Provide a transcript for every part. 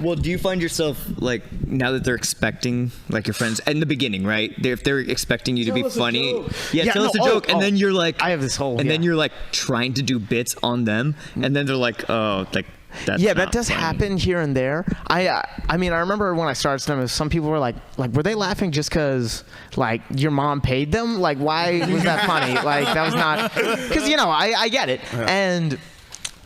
Well, do you find yourself, like, now that they're expecting, like, your friends, in the beginning, right? If they're expecting you to be funny. Tell us a joke. And then you're like, I have this whole. And then you're like trying to do bits on them. And then they're like, oh, like, that's that does funny. happen here and there. I mean, I remember when I started stand-up, some people were like, were they laughing just because, like, your mom paid them? Like, why was that funny? Like, that was not, because, I get it. Yeah.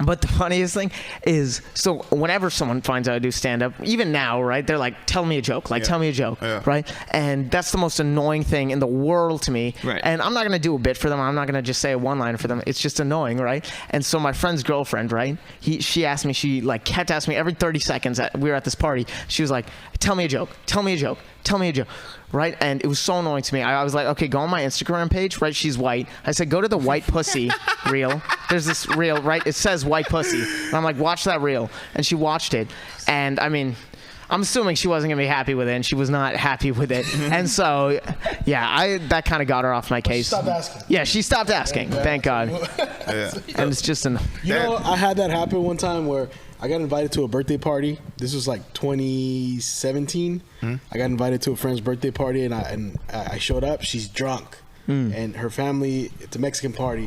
But the funniest thing is, so whenever someone finds out I do stand-up, even now, right, they're like, tell me a joke, tell me a joke, right? And that's the most annoying thing in the world to me. Right. And I'm not going to do a bit for them. I'm not going to just say a one-liner for them. It's just annoying, right? And so my friend's girlfriend, right, she asked me, she, like, kept asking me every 30 seconds, we were at this party, she was like, tell me a joke, tell me a joke, tell me a joke. Right, and it was so annoying to me. I was like, okay, go on my Instagram page, right? She's white. I said, go to the white pussy reel. There's this reel, right? It says white pussy. And I'm like, watch that reel. And she watched it. And I mean, I'm assuming she wasn't gonna be happy with it, and she was not happy with it. And so, that kind of got her off my case. She stopped asking. Yeah, she stopped asking. Thank God. And it's just I had that happen one time where I got invited to a birthday party. This was like 2017. I got invited to a friend's birthday party, and I showed up. She's drunk, and her family. It's a Mexican party.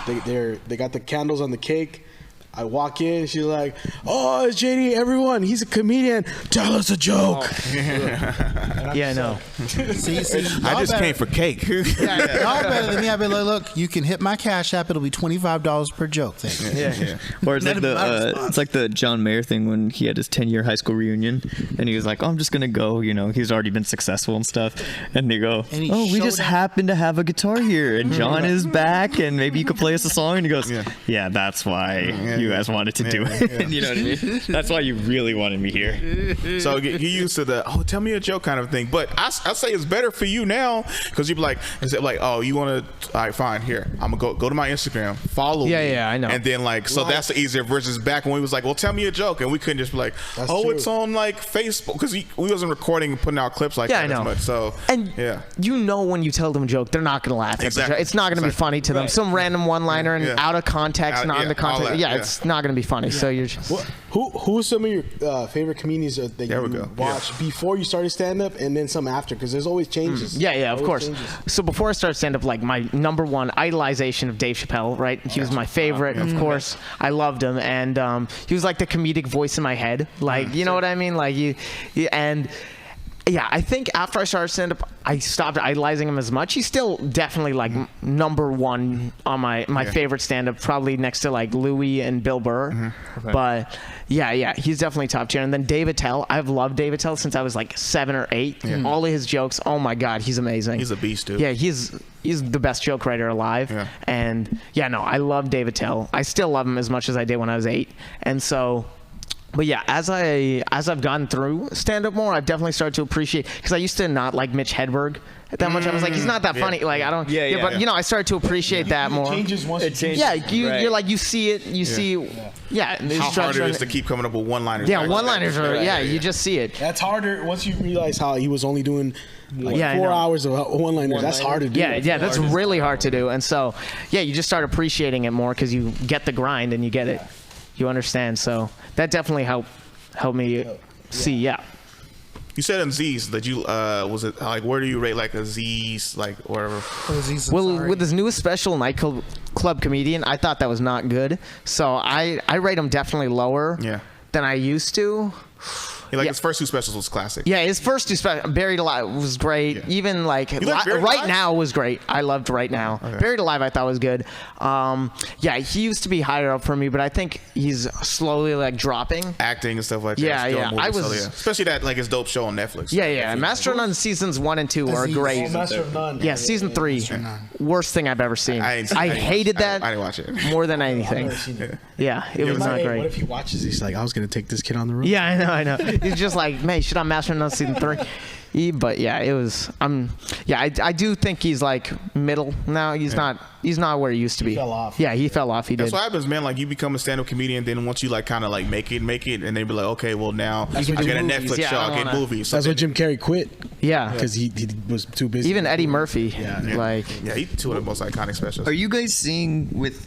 They got the candles on the cake. I walk in, she's like, "Oh, it's JD. Everyone, he's a comedian. Tell us a joke." I know. See, I just came for cake. Y'all better than me. I'd be like, look, you can hit my Cash App. It'll be $25 per joke. Thank you. Yeah. Or it's like the John Mayer thing when he had his 10-year high school reunion, and he was like, "Oh, I'm just gonna go." He's already been successful and stuff, and they go, "Oh, we just happen to have a guitar here, and John is back, and maybe you could play us a song." And he goes, "Yeah, that's why." You guys wanted to do it. You know what I mean? That's why you really wanted me here. So you used to the tell me a joke kind of thing. But I say it's better for you now because you'd be like, instead like, oh, you want to? All right, fine. Here, I'm gonna go to my Instagram, follow me. Yeah, I know. And then like, so that's the easier versus back when we was like, well, tell me a joke, and we couldn't just be like, that's true. It's on like Facebook because we wasn't recording and putting out clips like that as much. So when you tell them a joke, they're not gonna laugh. Exactly. It's not gonna be funny to them. Some random one-liner and out of context, not in the context. It's not going to be funny. So you're just... Who are some of your favorite comedians that you watched before you started stand-up and then some after? Because there's always changes. Of course. So before I started stand-up, like my number one idolization of Dave Chappelle, right? He was my favorite, of course. I loved him. And he was like the comedic voice in my head. Like, you know what I mean? Like, I think after I started stand-up, I stopped idolizing him as much. He's still definitely like number one on my favorite stand-up, probably next to like Louis and Bill Burr. But he's definitely top tier. And then Dave Attell, I've loved Dave Attell since I was like 7 or 8. All of his jokes, oh my God, he's amazing. He's a beast, dude. Yeah, he's the best joke writer alive. And I love Dave Attell. I still love him as much as I did when I was 8. And so... But as I've gone through stand-up more, I've definitely started to appreciate, because I used to not like Mitch Hedberg that much. I was like, he's not that funny. Like, I don't. But I started to appreciate that more. It changes once. You're like, you see it. You see. How hard it is to keep coming up with one-liners. Yeah, one-liners are. You just see it. That's harder once you realize how he was only doing like 4 hours of one-liners. That's hard to do. That's really hard to do. And so, you just start appreciating it more because you get the grind and you get it. You understand, so that definitely helped me see. You said in Z's that you was it like, where do you rate like a Z's, like whatever? Well, with his newest special, Nightclub Comedian, I thought that was not good, so I rate him definitely lower than I used to. His first 2 specials was classic. Yeah, his first 2 specials, Buried Alive was great. Even like Right Now was great. I loved Right Now. Okay. Buried Alive I thought was good. He used to be higher up for me, but I think he's slowly like dropping. Acting and stuff like that. Especially that like his dope show on Netflix. Master of None seasons 1 and 2 are great. Master of None. Yeah, season 3, worst thing I've ever seen. I hated that. I didn't watch it more than anything. It was not great. What if he watches? He's like, I was gonna take this kid on the road. Yeah, I know. He's just like, man, should I Master of None season 3? But it was. I do think he's like middle now. He's not where he used to be. He fell off. Yeah, he fell off. That's what happens, man. Like you become a stand-up comedian, then once you like kind of like make it, and they be like, okay, well now I get a Netflix show, I get movies. So that's why Jim Carrey quit. Yeah, because he was too busy. Even Eddie Murphy. He's 2 of the most iconic specials. Are you guys seeing with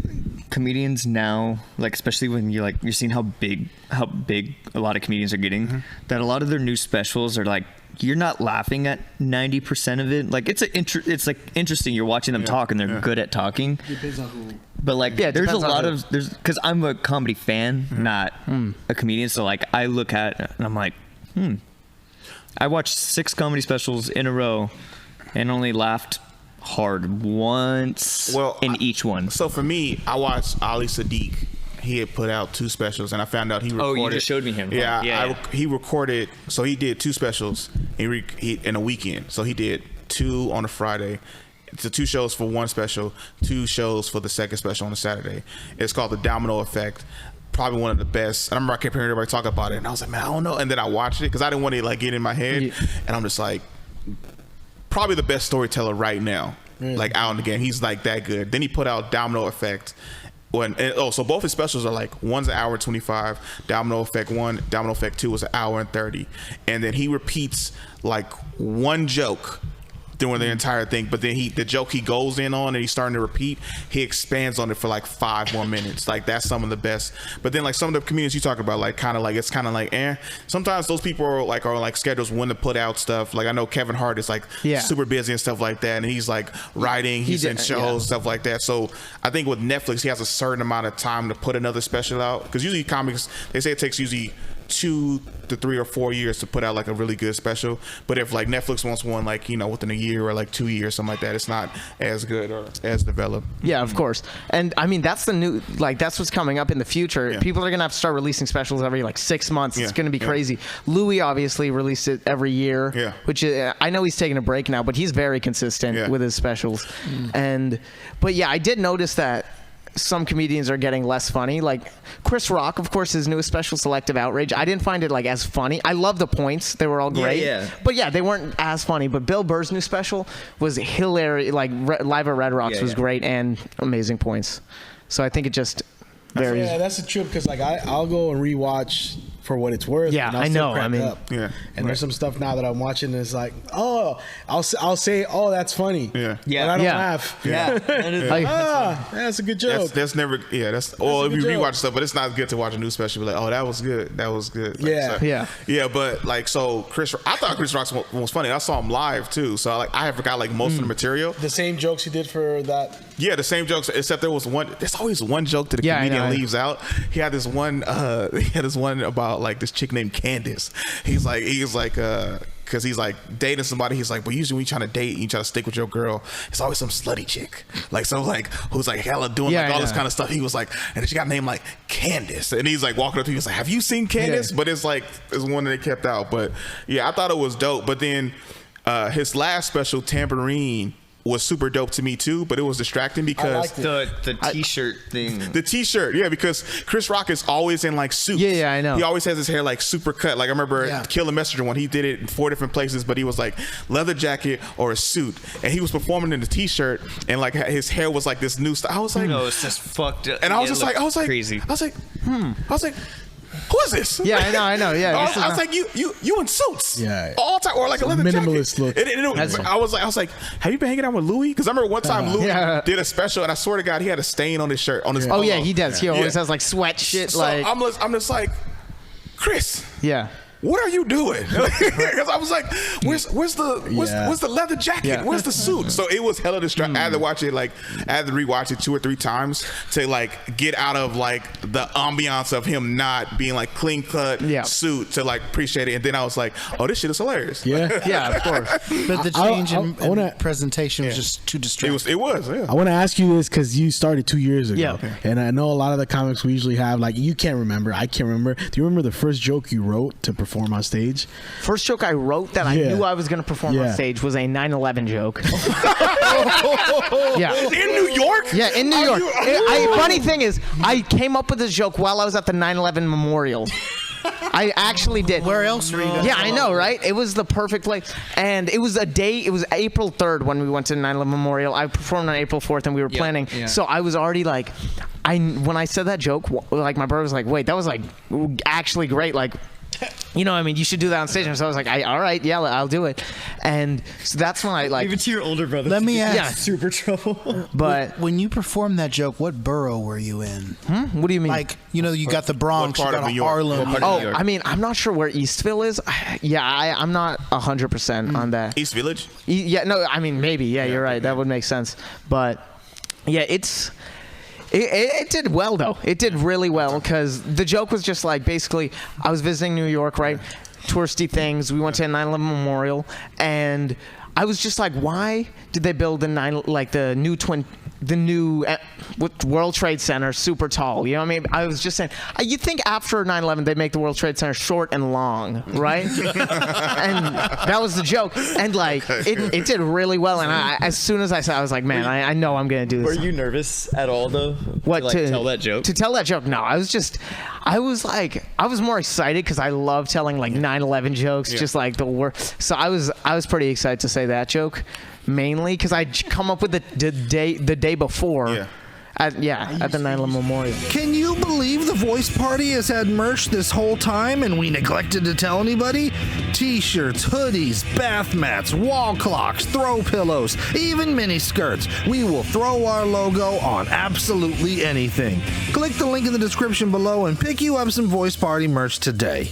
comedians now, like especially when you're seeing how big a lot of comedians are getting, that a lot of their new specials are like, you're not laughing at 90% of it. Like it's like interesting. You're watching them talk and they're good at talking. Depends on who. But like, there's a lot of because I'm a comedy fan, not a comedian. So like, I look at it and I'm like, I watched 6 comedy specials in a row and only laughed hard once in each one. So for me, I watched Ali Sadiq. He had put out 2 specials, and I found out he recorded. Oh, you just showed me him. Yeah, he recorded. So he did 2 specials in a weekend. So he did 2 on a Friday. It's 2 shows for 1 special, 2 shows for the second special on a Saturday. It's called The Domino Effect. Probably one of the best. And I remember I kept hearing everybody talk about it, and I was like, man, I don't know. And then I watched it because I didn't want to like get in my head, and I'm just like, probably the best storyteller right now, like out in the game. He's like that good. Then he put out Domino Effect. So both his specials are like, one's an hour and 25. Domino Effect 1, Domino Effect 2 was an hour and 30. And then he repeats like one joke during the entire thing, but then the joke he goes in on and he's starting to repeat, he expands on it for like 5 more minutes. Like that's some of the best. But then like some of the comedians you talk about, like it's kind of like sometimes those people are like schedules when to put out stuff. Like I know Kevin Hart is like super busy and stuff like that, and he's like writing, he's in shows, stuff like that. So I think with Netflix, he has a certain amount of time to put another special out, because usually comics, they say it takes usually 2 to 3 or 4 years to put out like a really good special. But if like Netflix wants one like, within a year or like 2 years, something like that, it's not as good or as developed. Yeah, of course. And I mean, that's the new, like that's what's coming up in the future. People are gonna have to start releasing specials every like 6 months. It's gonna be crazy. Louis obviously released it every year, which I know he's taking a break now, but he's very consistent with his specials. But yeah, I did notice that some comedians are getting less funny. Like Chris Rock, of course, his newest special, Selective Outrage, I didn't find it like as funny. I love the points, they were all great, but they weren't as funny. But Bill Burr's new special was hilarious. Like Live at Red Rocks was great and amazing points. So I think it just varies. Yeah, that's the truth, because like I'll go and rewatch for what it's worth. Yeah, and I'll I still know. crack I mean, up. And there's some stuff now that I'm watching and it's like, oh, I'll say, oh, that's funny. And I don't laugh. That's a good joke. That's never. That's if you rewatch stuff, but it's not good to watch a new special. Be like, oh, that was good. That was good. Like, but like, so I thought Chris Rock was funny. I saw him live too, so like I forgot like most of the material. The same jokes he did for that. Yeah, the same jokes, except there was one. There's always one joke that the comedian leaves out. He had this one. He had this one about like this chick named Candace. He's like, because he's like dating somebody. He's like, but usually when you trying to date, you try to stick with your girl, it's always some slutty chick, like so like who's like hella doing like all this kind of stuff. He was like, and she got named like Candace, and he's like walking up to me, he's like, have you seen Candace? But it's like it's one that they kept out. But I thought it was dope. But then his last special, Tambourine, was super dope to me too, but it was distracting because the t-shirt thing. The t-shirt, because Chris Rock is always in like suits. Yeah, I know. He always has his hair like super cut. Like I remember Kill the Messenger one, he did it in 4 different places, but he was like leather jacket or a suit, and he was performing in the t-shirt, and like his hair was like this new style. I was like, no, it's just fucked up. And I was just like, crazy. I was like, who is this? Yeah, I know. Yeah, I was like, you in suits, all time, or like a leather minimalist jacket. look. I was like, have you been hanging out with Louis? Because I remember one time Louis did a special, and I swear to God, he had a stain on his shirt, on his. Oh yeah, he does. He always has like sweat shit. So like I'm just like, Chris. Yeah. What are you doing? Because I was like, where's the leather jacket? Where's the suit? So it was hella distracting. I had to watch it I had to rewatch it 2 or 3 times to like get out of like the ambiance of him not being like clean cut suit to like appreciate it. And then I was like, oh, this shit is hilarious. Yeah, of course. But the change in presentation was just too distracting. It was. I want to ask you this because you started 2 years ago, and I know a lot of the comics we usually have, like, you can't remember, I can't remember. Do you remember the first joke you wrote to perform on stage? First joke I wrote that I knew I was going to perform on stage was a 9/11 joke. In New York? Yeah, in New York. Funny thing is, I came up with this joke while I was at the 9/11 memorial. I actually did. Where else were you guys? Yeah, I know, right? It was the perfect place. And it was a day, it was April 3rd when we went to the 9/11 memorial. I performed on April 4th and we were planning. So I was already like, when I said that joke, like my brother was like, wait, that was like actually great. Like, you know, I mean, you should do that on stage. And so I was like, all right, yeah, I'll do it. And so that's when I like. Even to your older brother. Let me ask. Yeah. Super trouble. But when you performed that joke, what borough were you in? what do you mean? Like, you know, you got the Bronx, What part you of got New York? Harlem. What part of Oh, New York? I mean, I'm not sure where Eastville is. Yeah, I'm not 100% on that. East Village. Yeah, no, I mean, maybe. Yeah, you're right. That would make sense. But yeah, it did well though. It did really well because the joke was just like basically I was visiting New York, right? Touristy things. We went to a 9/11 memorial, and I was just like, why did they build the new World Trade Center super tall? You know what I mean? I was just saying, you'd think after 9/11 they make the World Trade Center short and long, right? And that was the joke. And like, it did really well. And as soon as I said, I was like, man, I know I'm gonna do this. Were you nervous at all though? What to tell that joke? To tell that joke? No, I was more excited because I love telling like 9/11 jokes, just like the worst. So I was pretty excited to say that joke, mainly because I'd come up with the day before. Yeah. At the 9/11 memorial. Can you believe the Voice Party has had merch this whole time and we neglected to tell anybody? T-shirts, hoodies, bath mats, wall clocks, throw pillows, even mini skirts. We will throw our logo on absolutely anything. Click the link in the description below and pick you up some Voice Party merch today.